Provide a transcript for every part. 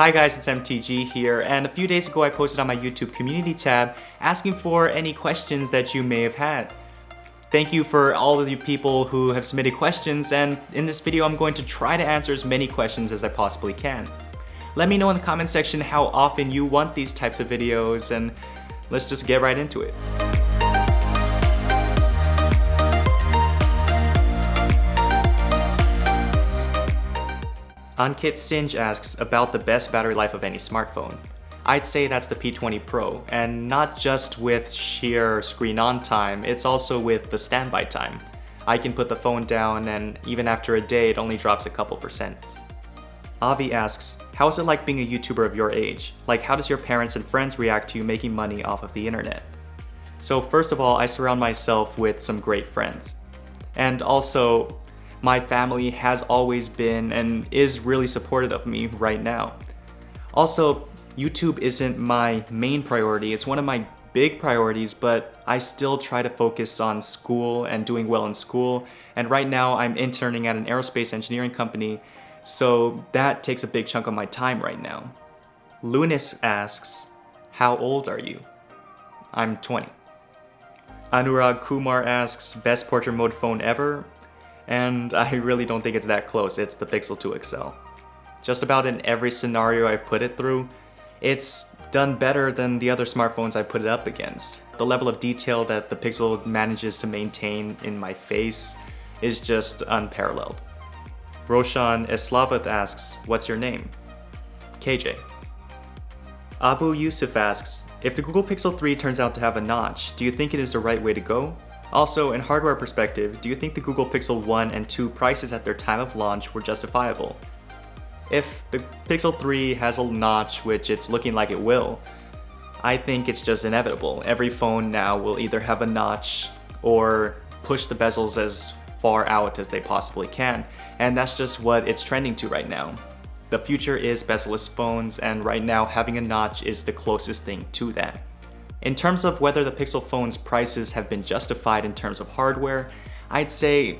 Hi guys, it's MTG here, and a few days ago I posted on my YouTube community tab asking for any questions that you may have had. Thank you for all of you people who have submitted questions, and in this video I'm going to try to answer as many questions as I possibly can. Let me know in the comment section how often you want these types of videos, and let's just get right into it. Ankit Sinj asks about the best battery life of any smartphone. I'd say that's the P20 Pro, and not just with sheer screen on time, it's also with the standby time. I can put the phone down and even after a day it only drops a couple percent. Avi asks, how is it like being a YouTuber of your age? Like, how does your parents and friends react to you making money off of the internet? So first of all, I surround myself with some great friends. And also, my family has always been and is really supportive of me right now. Also, YouTube isn't my main priority, it's one of my big priorities, but I still try to focus on school and doing well in school. And right now I'm interning at an aerospace engineering company, so that takes a big chunk of my time right now. Lunis asks, how old are you? I'm 20. Anurag Kumar asks, best portrait mode phone ever? And I really don't think it's that close, it's the Pixel 2 XL. Just about in every scenario I've put it through, it's done better than the other smartphones I put it up against. The level of detail that the Pixel manages to maintain in my face is just unparalleled. Roshan Eslavath asks, what's your name? KJ. Abu Yusuf asks, if the Google Pixel 3 turns out to have a notch, do you think it is the right way to go? Also, in hardware perspective, do you think the Google Pixel 1 and 2 prices at their time of launch were justifiable? If the Pixel 3 has a notch, which it's looking like it will, I think it's just inevitable. Every phone now will either have a notch or push the bezels as far out as they possibly can, and that's just what it's trending to right now. The future is bezel-less phones, and right now having a notch is the closest thing to that. In terms of whether the Pixel phone's prices have been justified in terms of hardware, I'd say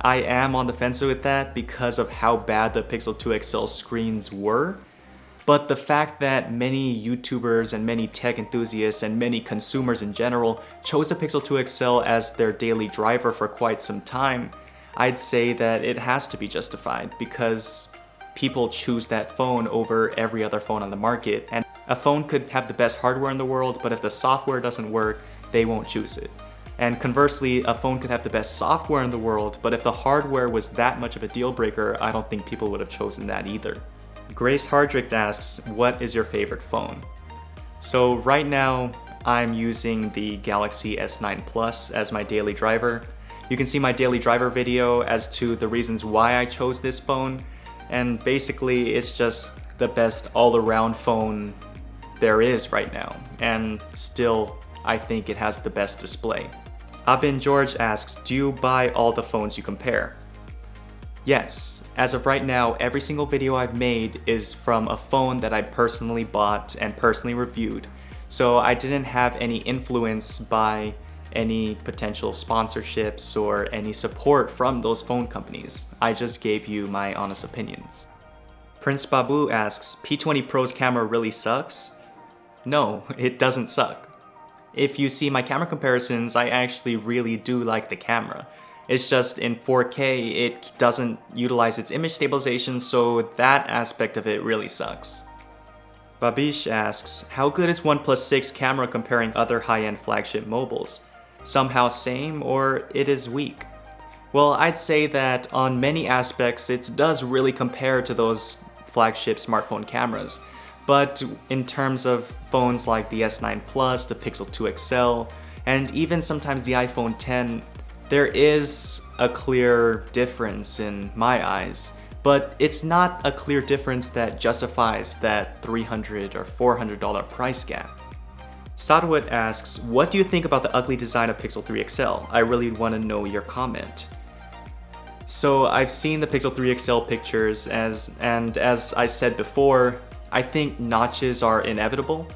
I am on the fence with that because of how bad the Pixel 2 XL screens were. But the fact that many YouTubers and many tech enthusiasts and many consumers in general chose the Pixel 2 XL as their daily driver for quite some time, I'd say that it has to be justified because people choose that phone over every other phone on the market. And a phone could have the best hardware in the world, but if the software doesn't work, they won't choose it. And conversely, a phone could have the best software in the world, but if the hardware was that much of a deal breaker, I don't think people would have chosen that either. Grace Hardrict asks, what is your favorite phone? So right now, I'm using the Galaxy S9 Plus as my daily driver. You can see my daily driver video as to the reasons why I chose this phone, and basically it's just the best all-around phone there is right now, and still I think it has the best display. Abin George asks, do you buy all the phones you compare? Yes, as of right now, every single video I've made is from a phone that I personally bought and personally reviewed, so I didn't have any influence by any potential sponsorships or any support from those phone companies. I just gave you my honest opinions. Prince Babu asks, P20 Pro's camera really sucks? No, it doesn't suck. If you see my camera comparisons, I actually really do like the camera. It's just in 4K, it doesn't utilize its image stabilization, so that aspect of it really sucks. Babish asks, how good is OnePlus 6 camera comparing other high-end flagship mobiles? Somehow same, or it is weak? Well, I'd say that on many aspects, it does really compare to those flagship smartphone cameras. But in terms of phones like the S9 Plus, the Pixel 2 XL, and even sometimes the iPhone X, there is a clear difference in my eyes. But it's not a clear difference that justifies that $300 or $400 price gap. Sattawut asks, what do you think about the ugly design of Pixel 3 XL? I really want to know your comment. So I've seen the Pixel 3 XL pictures, and as I said before, I think notches are inevitable.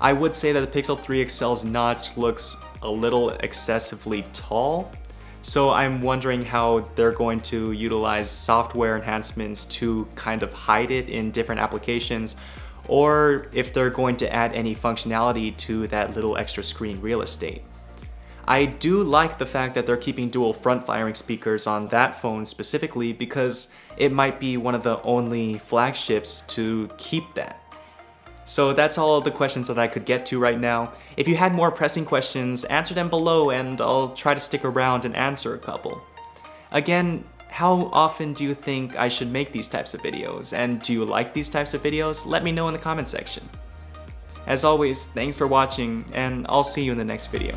I would say that the Pixel 3 XL's notch looks a little excessively tall, So I'm wondering how they're going to utilize software enhancements to kind of hide it in different applications, or if they're going to add any functionality to that little extra screen real estate. I do like the fact that they're keeping dual front-firing speakers on that phone specifically because it might be one of the only flagships to keep that. So that's all of the questions that I could get to right now. If you had more pressing questions, answer them below and I'll try to stick around and answer a couple. Again, how often do you think I should make these types of videos? And do you like these types of videos? Let me know in the comment section. As always, thanks for watching and I'll see you in the next video.